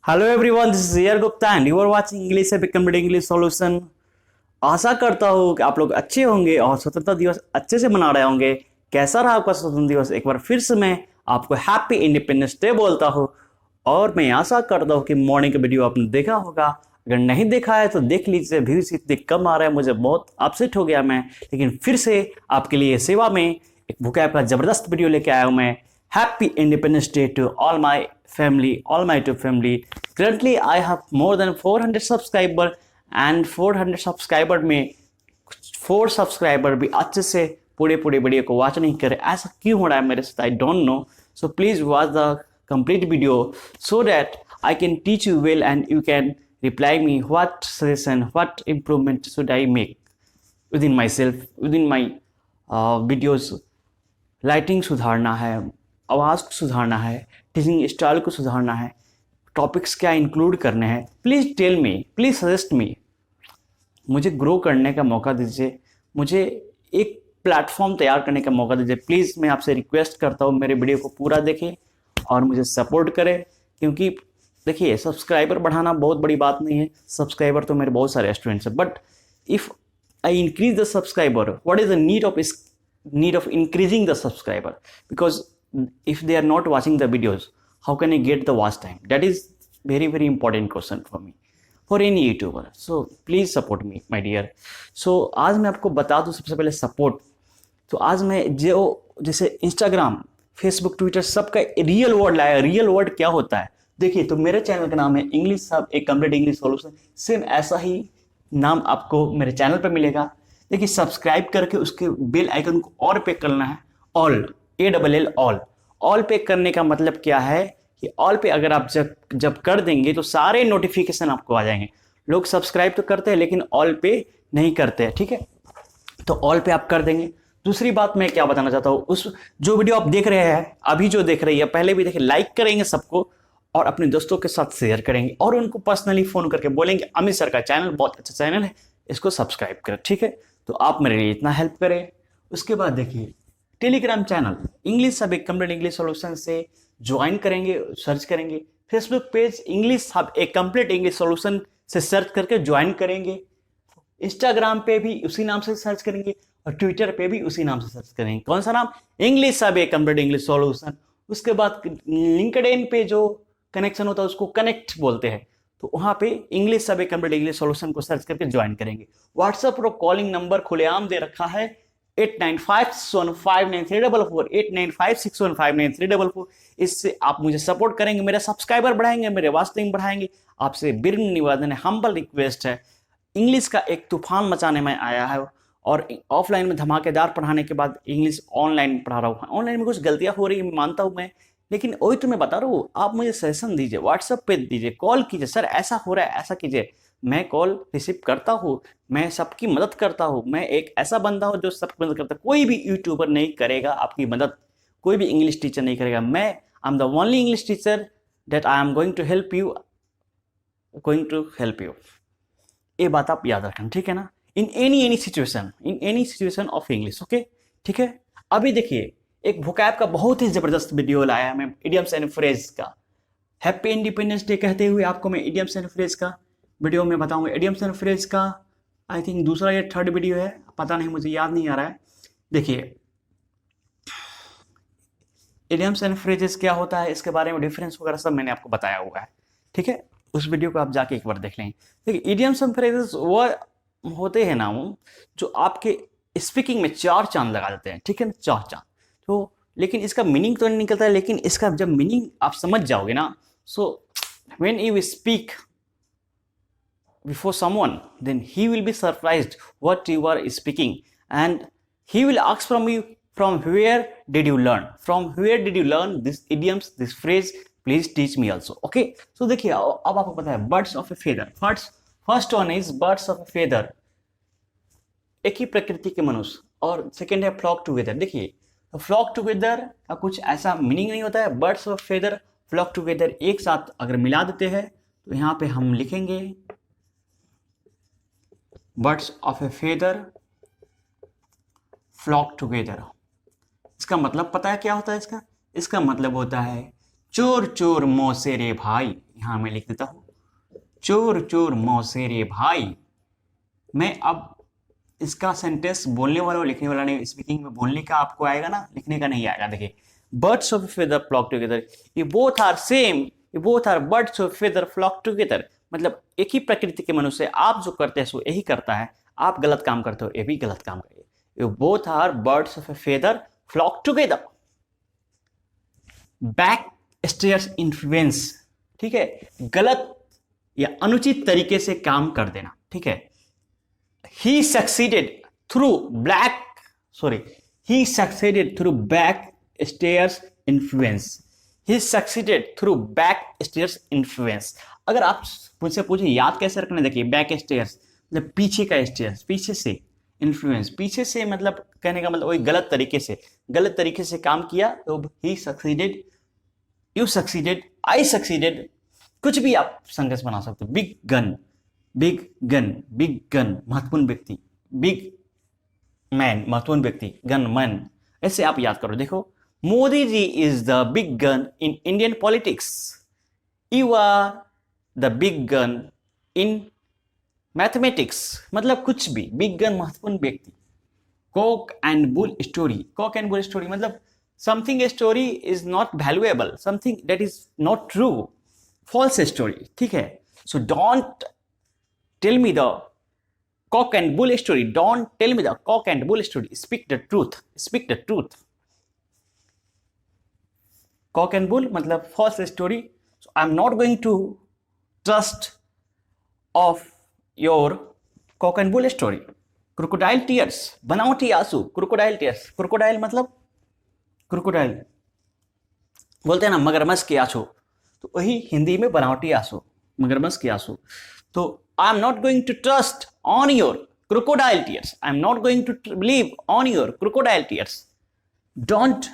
Hello everyone, this is Ayar Gupta and you are watching English से complete English solution. आशा करता हूँ कि आप लोग अच्छे होंगे और स्वतंत्रता दिवस अच्छे से मना रहे होंगे। कैसा रहा आपका स्वतंत्रता दिवस? एक बार फिर से मैं आपको हैप्पी इंडिपेंडेंस डे बोलता हूँ। और मैं आशा करता हूँ कि मॉर्निंग का वीडियो आपने देखा होगा। अगर नहीं देखा है तो देख लीजिए, व्यूज इतने कम आ रहे हैं, मुझे बहुत अपसेट हो गया मैं। लेकिन फिर से आपके लिए सेवा में एक vocab का जबरदस्त वीडियो लेके आया हूँ मैं। Happy independence day to all my family, all my YouTube family. Currently, I have more than 400 subscriber and 400 subscriber में 4 सब्सक्राइबर भी अच्छे से पूरे वीडियो को वॉच नहीं करे। ऐसा क्यों हो रहा है मेरे साथ? I don't know. So please watch the complete video so that I can teach you well and you can reply me what suggestion, what improvement should I make with in my self, with in my videos. Lighting सुधारना है, आवाज़ को सुधारना है, teaching style को सुधारना है, topics क्या इंक्लूड करने हैं। Please tell me, please suggest me. मुझे ग्रो करने का मौका दीजिए, मुझे एक प्लेटफॉर्म तैयार करने का मौका दीजिए। प्लीज़ मैं आपसे रिक्वेस्ट करता हूँ, मेरे वीडियो को पूरा देखें और मुझे सपोर्ट करें। क्योंकि देखिए, सब्सक्राइबर बढ़ाना बहुत बड़ी बात नहीं है। सब्सक्राइबर तो मेरे बहुत सारे स्टूडेंट्स हैं, but if I increase the subscriber, what is the need of increasing the subscriber? Because if they are not watching the videos, how can I get the watch time? That is very important question for me, for any YouTuber. So please support me my dear. So आज मैं आपको बता दूं सबसे पहले support. तो आज मैं जो जैसे इंस्टाग्राम, फेसबुक, ट्विटर सबका रियल वर्ड लाया। रियल वर्ड क्या होता है देखिए। तो मेरे चैनल का नाम है इंग्लिश सब एक कंप्लीट इंग्लिश सॉल्यूशन। सेम ऐसा ही नाम आपको मेरे चैनल पर मिलेगा। देखिए, सब्सक्राइब करके उसके बेल आइकन को और पे करना है। ऑल, ALL ऑल पे करने का मतलब क्या है कि ऑल पे अगर आप जब कर देंगे तो सारे नोटिफिकेशन आपको आ जाएंगे। लोग सब्सक्राइब तो करते हैं लेकिन ऑल पे नहीं करते हैं, ठीक है? तो ऑल पे आप कर देंगे। दूसरी बात मैं क्या बताना चाहता हूँ, उस जो वीडियो आप देख रहे हैं, अभी जो देख रही है, पहले भी देखिए, लाइक करेंगे सबको और अपने दोस्तों के साथ शेयर करेंगे और उनको पर्सनली फोन करके बोलेंगे अमित सर का चैनल बहुत अच्छा चैनल है, इसको सब्सक्राइब करें, ठीक है? तो आप मेरे लिए इतना हेल्प करें। उसके बाद देखिए, टेलीग्राम चैनल इंग्लिश हब एक कंप्लीट इंग्लिश सॉल्यूशन से ज्वाइन करेंगे, सर्च करेंगे। फेसबुक पेज इंग्लिश हब एक कंप्लीट इंग्लिश सॉल्यूशन से सर्च करके ज्वाइन करेंगे। इंस्टाग्राम पे भी उसी नाम से सर्च करेंगे और ट्विटर पे भी उसी नाम से सर्च करेंगे। कौन सा नाम? इंग्लिश हब एक कंप्लीट इंग्लिश सॉल्यूशन। उसके बाद लिंक्डइन पे जो कनेक्शन होता है उसको कनेक्ट बोलते हैं। तो वहां पे इंग्लिश सब एक कंप्लीट इंग्लिश सॉल्यूशन को सर्च करके ज्वाइन करेंगे। व्हाट्सएप और कॉलिंग नंबर खुलेआम दे रखा है 8956159344, 8956159344। इससे आप मुझे सपोर्ट करेंगे, मेरे सब्सक्राइबर बढ़ाएंगे, मेरे वॉच टाइम बढ़ाएंगे। आपसे विनम्र निवेदन है, हम्बल रिक्वेस्ट है। इंग्लिश का एक तूफान मचाने में आया है और ऑफलाइन में धमाकेदार पढ़ाने के बाद इंग्लिश ऑनलाइन पढ़ा रहा हूँ। ऑनलाइन में कुछ गलतियां हो रही है, मानता हूँ मैं, लेकिन वही तो मैं बता रहा हूँ। आप मुझे सजेशन दीजिए, व्हाट्सएप पे दीजिए, कॉल कीजिए, सर ऐसा हो रहा है ऐसा कीजिए। मैं कॉल रिसीव करता हूँ, मैं सबकी मदद करता हूँ। मैं एक ऐसा बंदा हूँ जो सबकी मदद करता है। कोई भी यूट्यूबर नहीं करेगा आपकी मदद, कोई भी इंग्लिश टीचर नहीं करेगा। मैं I am the only English teacher that I am going to help you, ये बात आप याद रखना, ठीक है ना? In any situation of English, okay, ठीक है? अभी देखिए, एक vocab का बहुत ही जबरदस्त वीडियो लाया मैं इडियम्स एंड फ्रेज का। हैप्पी इंडिपेंडेंस डे कहते हुए आपको मैं इडियम्स एंड फ्रेज का वीडियो में बताऊंगा। इडियम्स एंड फ्रेज का आई थिंक दूसरा या थर्ड वीडियो है, पता नहीं, मुझे याद नहीं आ रहा है। देखिए, इडियम्स एंड फ्रेजेस क्या होता है, इसके बारे में डिफरेंस वगैरह सब मैंने आपको बताया हुआ है, ठीक है? उस वीडियो को आप जाके एक बार देख लें। देखिए, इडियम्स एंड फ्रेजेस वो होते हैं ना, वो जो आपके स्पीकिंग में चार चांद लगा देते हैं, ठीक है ना? चार चांद। तो लेकिन इसका मीनिंग तो नहीं निकलता है, लेकिन इसका जब मीनिंग आप समझ जाओगे ना, so when you speak before someone, then he will be surprised what you are speaking and he will ask from you, from where did you learn, this idioms, this phrase, please teach me also, okay? So देखिए, अब आपको पता है birds of a feather. First one is birds of a feather, एक ही प्रकृति के मनुष्य, और सेकेंड है फ्लॉक टुगेदर। देखिए, फ्लॉक टुगेदर का कुछ ऐसा मीनिंग नहीं होता है। Birds of feather, flock together एक साथ अगर मिला देते हैं तो यहाँ पे हम लिखेंगे birds of a feather flock together. इसका मतलब पता है क्या होता है? इसका मतलब होता है चोर चोर मौसे रे भाई। यहां मैं लिख देता हूं, चोर चोर मौसेरे भाई। मैं अब इसका सेंटेंस बोलने वाला और लिखने वाला नहीं, स्पीकिंग में बोलने का आपको आएगा ना, लिखने का नहीं आएगा। देखिए, birds of feather flock together, ये बोथ आर सेम, ये both are birds of feather flock together, मतलब एक ही प्रकृति के मनुष्य, आप जो करते हैं सो यही करता है, आप गलत काम करते हो ये भी गलत काम करिए। ये both are birds of feather flock together. Back stairs influence, ठीक है, गलत या अनुचित तरीके से काम कर देना, ठीक है। he succeeded through backstairs influence, he succeeded through backstairs influence। अगर आप मुझसे पूछे याद कैसे रखना, देखिए बैक स्टेयर्स मतलब पीछे का स्टेयर्स, पीछे से, इन्फ्लुएंस पीछे से, मतलब कहने का मतलब वही गलत तरीके से काम किया तो he succeeded, you succeeded, I succeeded, कुछ भी आप सेंटेंस बना सकते हो। बिग गन महत्वपूर्ण व्यक्ति, बिग मैन महत्वपूर्ण व्यक्ति, गन मैन, ऐसे आप याद करो। देखो, Modi ji is the big gun in Indian politics, you are the big gun in mathematics, मतलब कुछ भी, बिग गन महत्वपूर्ण व्यक्ति। कॉक एंड बुल स्टोरी मतलब something story is not valuable, something that is not true, false story, ठीक है। So don't tell me the cock and bull story, don't tell me the cock and bull story, speak the truth। cock and bull मतलब false story, so I'm not going to trust of your cock and bull story। crocodile tears, बनावटी आंसू, crocodile tears, crocodile मतलब crocodile बोलते हैं ना मगरमच्छ के आंसू, तो वही हिंदी में बनावटी आंसू, मगरमच्छ के आंसू। तो I am not going to trust on your crocodile tears, I am not going to believe on your crocodile tears, don't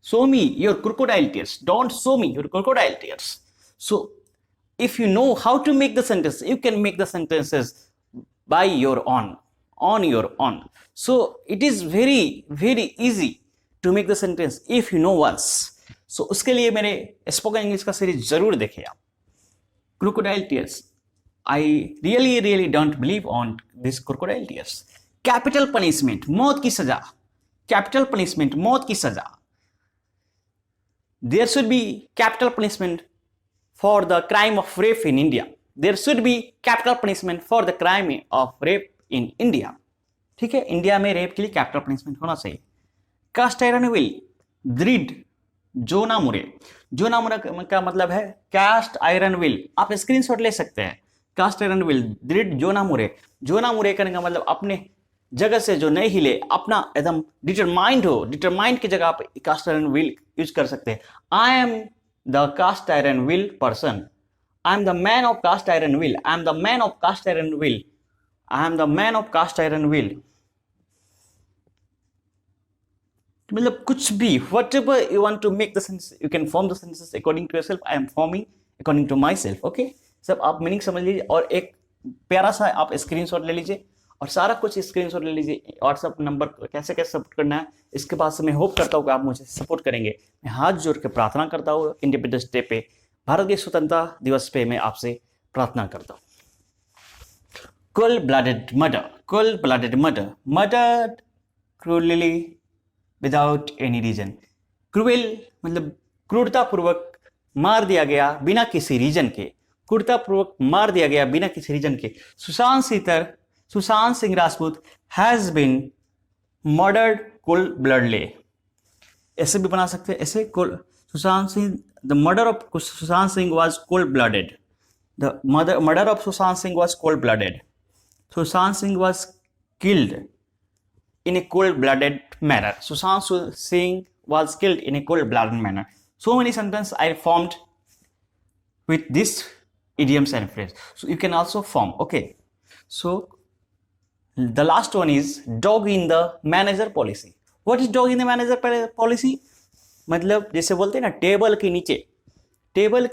show me your crocodile tears, don't show me your crocodile tears। So if you know how to make the sentence, you can make the sentences by your own, on your own। so it is very easy to make the sentence if you know once। so उसके लिए मेरे spoken English का series जरूर देखिए आप। crocodile tears, I really don't believe on this crocodile tears। capital punishment, मौत की सजा, capital punishment मौत की सजा। there should be capital punishment for the crime of rape in India, there should be capital punishment for the crime of rape in India, ठीक है। India में rape के लिए कैपिटल पनिशमेंट होना चाहिए। कास्ट आयरन विल, दृढ़ जोना मुरे का मतलब है कास्ट आयरन विल, आप स्क्रीनशॉट ले सकते हैं। कास्ट आयरन विल, दृढ़ जोना मुरे करने का मतलब अपने जगह से जो नहीं हिले, अपना एकदम डिटरमाइंड हो, डिटरमाइंड की जगह आप कास्ट आयरन विल यूज कर सकते हैं। I am the cast iron will person, I am the man of cast iron will, I am the man of cast iron will, I am the man of cast iron will, मतलब कुछ भी, whatever you want to make the sentence, you can form the sentences according to yourself, I am forming according to myself, okay। सब आप meaning समझ लीजिए और एक प्यारा सा आप स्क्रीनशॉट ले लीजिए और सारा कुछ स्क्रीनशॉट ले लीजिए। व्हाट्सएप नंबर कैसे सपोर्ट करना है इसके बाद से मैं होप करता हूँ कि आप मुझे सपोर्ट करेंगे। मैं हाथ जोड़ के प्रार्थना करता हूँ, इंडिपेंडेंस डे पे, भारत के स्वतंत्रता दिवस पे मैं आपसे प्रार्थना करता हूँ। cold blooded murder, murdered cruelly without any reason। Cruel मतलब क्रूरतापूर्वक मार दिया गया बिना किसी रीजन के, क्रूरतापूर्वक मार दिया गया बिना किसी रीजन के। Sushant Singh Rajput has been murdered cold bloodly, ऐसे भी बना सकते हैं, ऐसे Sushant Singh, the murder of Sushant Singh was cold blooded, the murder of Sushant Singh was cold blooded, Sushant Singh was killed in a cold-blooded manner, Sushant Singh was killed in a cold-blooded manner। So many sentences I formed with this idioms and phrase, so you can also form, okay। So the last one is dog in the manager policy। What is dog in the manager policy? मतलब जैसे बोलते हैं ना, table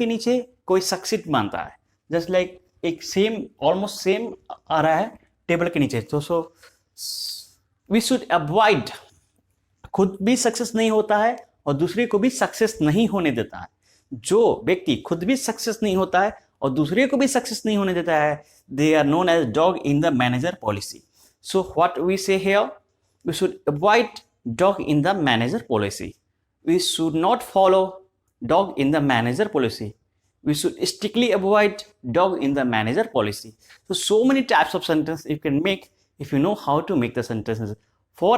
के नीचे कोई success मानता है, जस्ट लाइक एक सेम, ऑलमोस्ट सेम आ रहा है टेबल के नीचे, तो सो वी शुड अवॉइड, खुद भी सक्सेस नहीं होता है और दूसरे को भी सक्सेस नहीं होने देता है, जो व्यक्ति खुद भी सक्सेस नहीं होता है और दूसरे को भी सक्सेस नहीं होने देता है, they are known as dog in the manager policy. So what we say here, we should avoid dog in the manager policy. We should not follow dog in the manager policy. We should strictly avoid dog in the manager policy. So many types of sentences you can make if you know how to make the sentences. For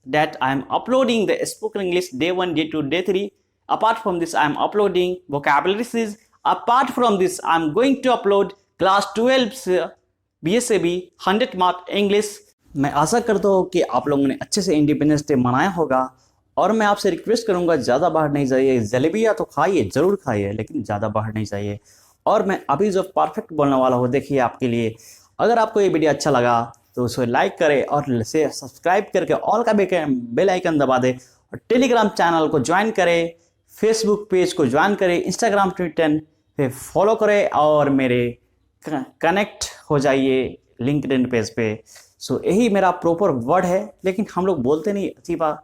that, I am uploading the spoken English day 1, day 2, day 3. Apart from this, I am uploading vocabulary series. Apart from this, I am going to upload class 12 BSAB 100 mark English. मैं आशा करता हूँ कि आप लोगों ने अच्छे से independence day मनाया होगा और मैं आपसे रिक्वेस्ट करूँगा ज़्यादा बाहर नहीं जाइए. जलेबियाँ तो खाइए, ज़रूर खाइए, लेकिन ज़्यादा बाहर नहीं जाइए. और मैं अभी जो परफेक्ट बोलने वाला हूँ, देखिए आपके लिए. अगर आपको ये वीडियो अच्छा लगा तो उसे लाइक करें और से सब्सक्राइब करके ऑल का बेल आइकन दबा दें और टेलीग्राम चैनल को ज्वाइन करें, फेसबुक पेज को ज्वाइन करें, इंस्टाग्राम ट्विटर पे फॉलो करें और मेरे कनेक्ट हो जाइए लिंक्डइन पेज पे. सो यही मेरा प्रॉपर वर्ड है, लेकिन हम लोग बोलते नहीं. अच्छी बात,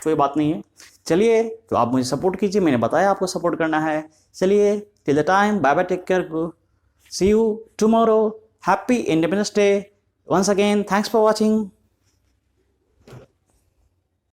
कोई बात नहीं है. चलिए, तो आप मुझे सपोर्ट कीजिए. मैंने बताया आपको सपोर्ट करना है. चलिए, till the time, bye bye, take care, see you tomorrow. Happy independence day once again. Thanks for watching.